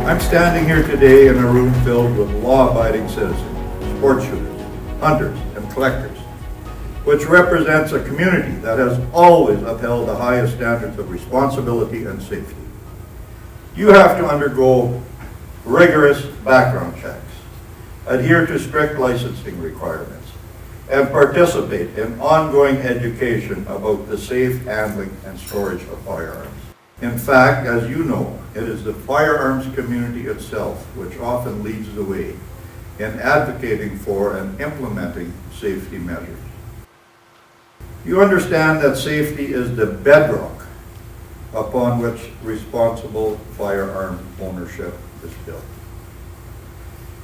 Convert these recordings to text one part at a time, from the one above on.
I'm standing here today in a room filled with law-abiding citizens, sport shooters, hunters, and collectors, which represents a community that has always upheld the highest standards of responsibility and safety. You have to undergo rigorous background checks, adhere to strict licensing requirements, and participate in ongoing education about the safe handling and storage of firearms. In fact, as you know, it is the firearms community itself which often leads the way in advocating for and implementing safety measures. You understand that safety is the bedrock upon which responsible firearm ownership is built.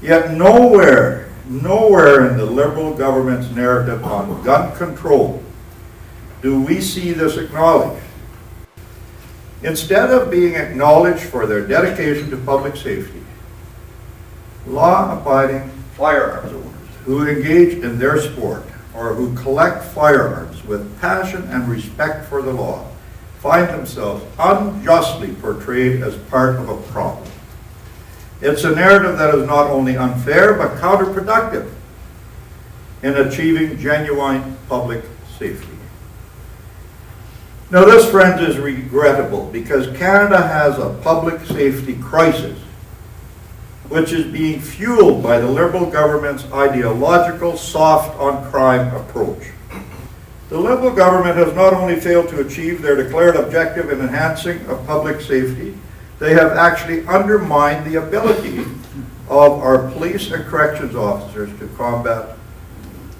Yet nowhere in the Liberal government's narrative on gun control do we see this acknowledged. Instead of being acknowledged for their dedication to public safety, law-abiding firearms owners who engage in their sport or who collect firearms with passion and respect for the law find themselves unjustly portrayed as part of a problem. It's a narrative that is not only unfair but counterproductive in achieving genuine public safety. Now this, friends, is regrettable because Canada has a public safety crisis which is being fueled by the Liberal government's ideological soft-on-crime approach. The Liberal government has not only failed to achieve their declared objective in enhancing of public safety, they have actually undermined the ability of our police and corrections officers to combat,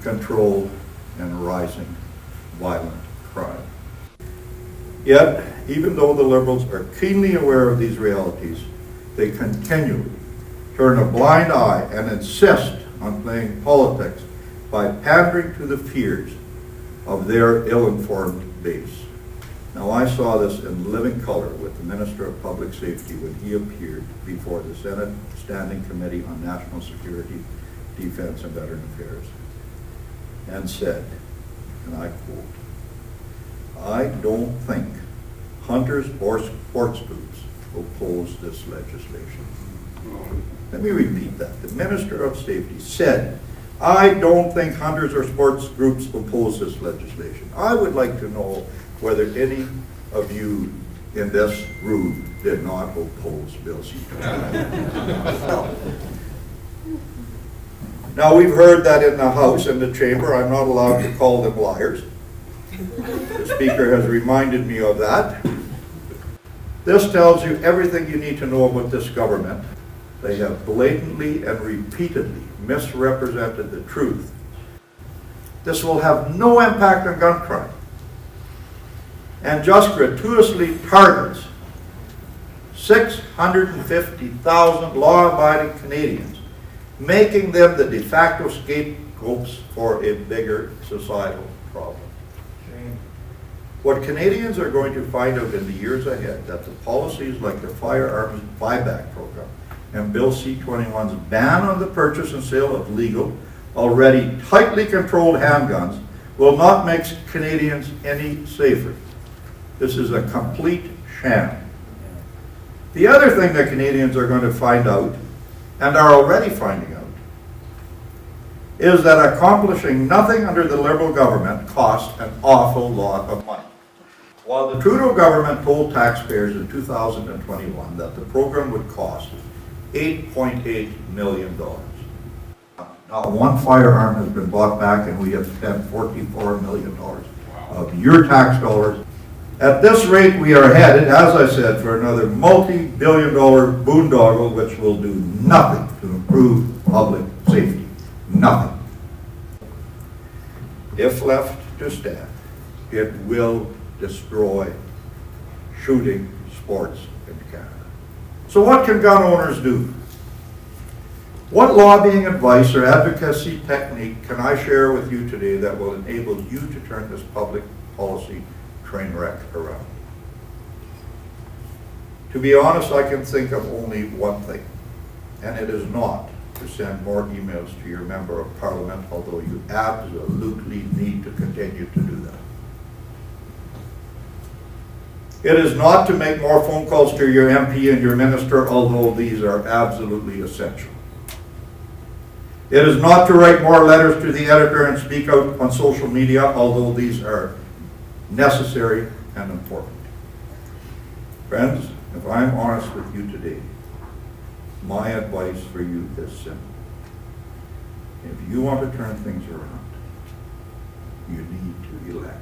control, and rising violent crime. Yet, even though the Liberals are keenly aware of these realities, they continually turn a blind eye and insist on playing politics by pandering to the fears of their ill-informed base. Now, I saw this in living color with the Minister of Public Safety when he appeared before the Senate Standing Committee on National Security, Defense, and Veteran Affairs, and said, and I quote, "I don't think hunters or sports groups oppose this legislation." Let me repeat that. The Minister of Safety said, "I don't think hunters or sports groups oppose this legislation." I would like to know whether any of you in this room did not oppose Bill C-21. Now, we've heard that in the House and the Chamber. I'm not allowed to call them liars. The Speaker has reminded me of that. This tells you everything you need to know about this government. They have blatantly and repeatedly misrepresented the truth. This will have no impact on gun crime, and just gratuitously targets 650,000 law-abiding Canadians, making them the de facto scapegoats for a bigger societal problem. What Canadians are going to find out in the years ahead, that the policies like the Firearms buyback program and Bill C-21's ban on the purchase and sale of legal, already tightly controlled handguns will not make Canadians any safer. This is a complete sham. The other thing that Canadians are going to find out, and are already finding out, is that accomplishing nothing under the Liberal government costs an awful lot of money. While the Trudeau government told taxpayers in 2021 that the program would cost $8.8 million. Not one firearm has been bought back, and we have spent $44 million of your tax dollars. At this rate, we are headed, as I said, for another multi-billion-dollar boondoggle which will do nothing to improve public safety. Nothing. If left to stand, it will destroy shooting sports in Canada. So what can gun owners do? What lobbying advice or advocacy technique can I share with you today that will enable you to turn this public policy train wreck around? To be honest, I can think of only one thing, and it is not to send more emails to your member of parliament, although you absolutely need to continue to do that. It is not to make more phone calls to your MP and your minister, although these are absolutely essential. It is not to write more letters to the editor and speak out on social media, although these are necessary and important. Friends, if I'm honest with you today, my advice for you is simple. If you want to turn things around, you need to elect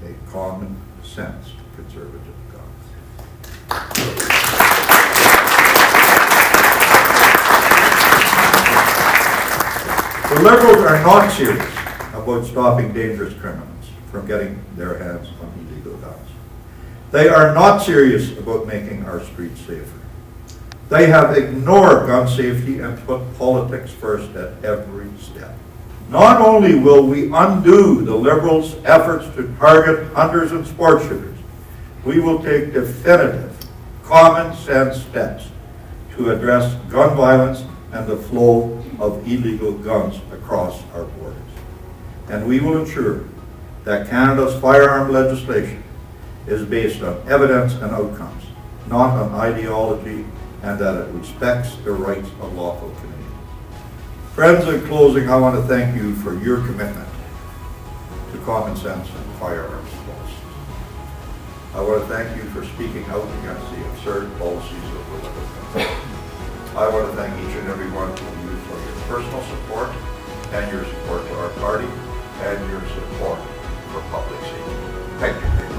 a common sense conservative government. The Liberals are not serious about stopping dangerous criminals from getting their hands on illegal guns. They are not serious about making our streets safer. They have ignored gun safety and put politics first at every step. Not only will we undo the Liberals' efforts to target hunters and sport shooters, we will take definitive, common sense steps to address gun violence and the flow of illegal guns across our borders. And we will ensure that Canada's firearm legislation is based on evidence and outcomes, not on ideology, and that it respects the rights of lawful Canadians. Friends, in closing, I want to thank you for your commitment to common sense and firearms policies. I want to thank you for speaking out against the absurd policies of the Liberal government. I want to thank each and every one of you for your personal support and your support for our party and your support for public safety. Thank you.